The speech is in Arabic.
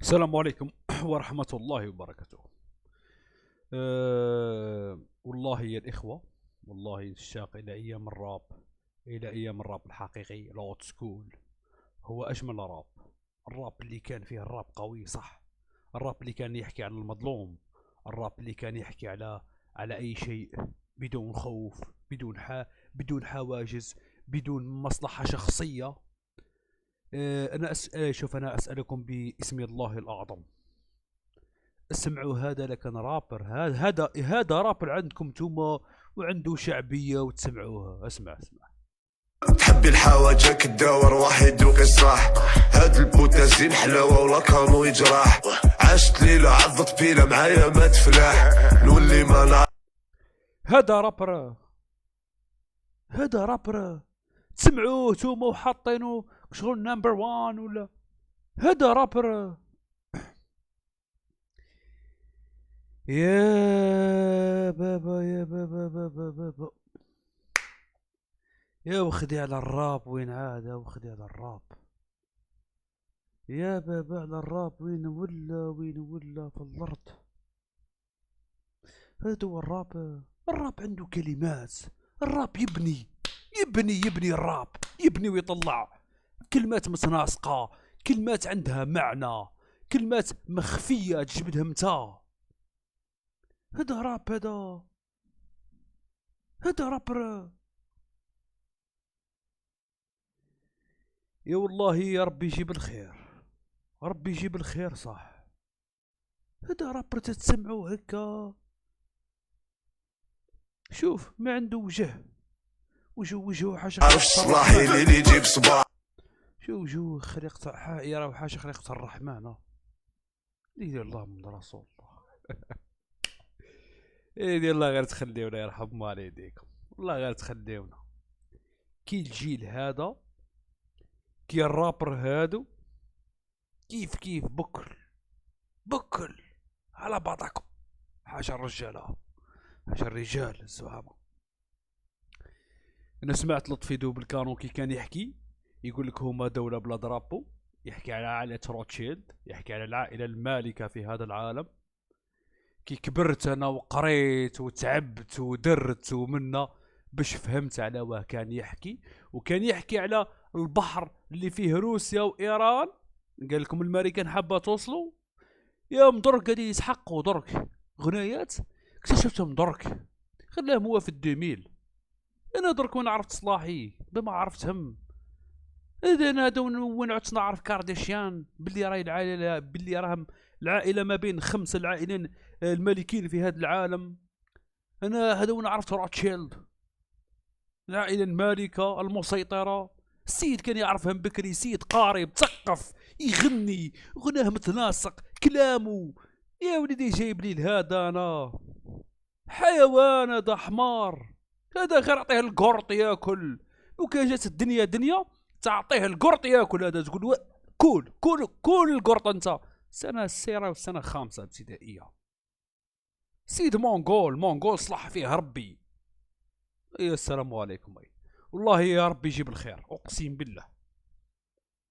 السلام عليكم ورحمة الله وبركاته. والله يا الإخوة، والله الشاق إلى أيام الراب، إلى أيام الراب الحقيقي الأوت سكول. هو أجمل راب، الراب اللي كان فيه الراب قوي صح، الراب اللي كان يحكي عن المظلوم، الراب اللي كان يحكي على أي شيء بدون خوف، بدون حواجز، بدون مصلحة شخصية. شوف، أنا أسألكم باسم الله الأعظم، اسمعوا هذا لكان رابر، هذا رابر عندكم نتوما وعنده شعبية وتسمعوها. اسمع. تحبي الحواجك تداور واحد وقصراح، هاد البوتاسين حلاوة ولا كانوا يجراح، عشت ليلة عضت بينا معايا ما تفلاح، نولي ما نعرف. هذا رابر تسمعوه توما وحاطينه شغل نمبر وان ولا؟ هذا رابر. يا بابا يا بابا بابا بابا يا وخدي على الراب، وين عاد يا وخدي على الراب يا بابا، على الراب وين ولا في الارض. هذا هو الراب عنده كلمات، الراب يبني الراب يبني ويطلع كلمات متناسقة، كلمات عندها معنى، كلمات مخفية تجبدها متى. هذا راب، هذا رابر. يا والله يا ربي يجيب الخير، ربي يجيب الخير صح. هذا رابر تتسمعوه هكا، شوف ما عنده وجهه حاجة عرف صلاحي اللي يجيب صباح، شو وجهه خليقة يرى حاجة خليقة الرحمن. يدير الله من رسول الله يدير الله غير تخليونا يرحم والديكم، والله غير تخليونا. كي الجيل هذا، كي الرابر هادو، كيف بكل على بعضكم. حاجة الرجال الزعامة. انا سمعت لطفي دوب الكانون كي كان يحكي، يقول لك هما دولة بلا درابو، يحكي على عائلة روتشيلد، يحكي على العائلة المالكة في هذا العالم. كي كبرت انا وقريت وتعبت ودرت ومنا باش فهمت على واه كان يحكي، وكان يحكي على البحر اللي فيه روسيا وايران. قال لكم الامريكان حابه توصلوا، يوم درك غادي يسحقوا درك غنايات، اكتشفتهم درك، خلاهم هو في الدوميل. انا درك وانا عرفت صلاحي بما عرفتهم. اذا انا وين عدت نعرف كارديشيان باللي راهي العائله، باللي راهم العائله ما بين 5 العائلين الملكين في هذا العالم. انا هذا وين عرفت روتشيلد، العائله المالكه المسيطره. السيد كان يعرفهم بكري، سيد قاري مثقف يغني غناه متناسق كلامه. يا ولدي جايب لي هذا انا حيوان، هذا حمار، هذا غير اعطيه القرط ياكل. وكان جات الدنيا دنيا تعطيه القرط ياكل، هذا تقول كول القرط انت. سنه السيره والسنه 5 ابتدائيه. سيد مونغول صلح فيه ربي. السلام عليكم. والله يا ربي يجيب الخير، اقسم بالله.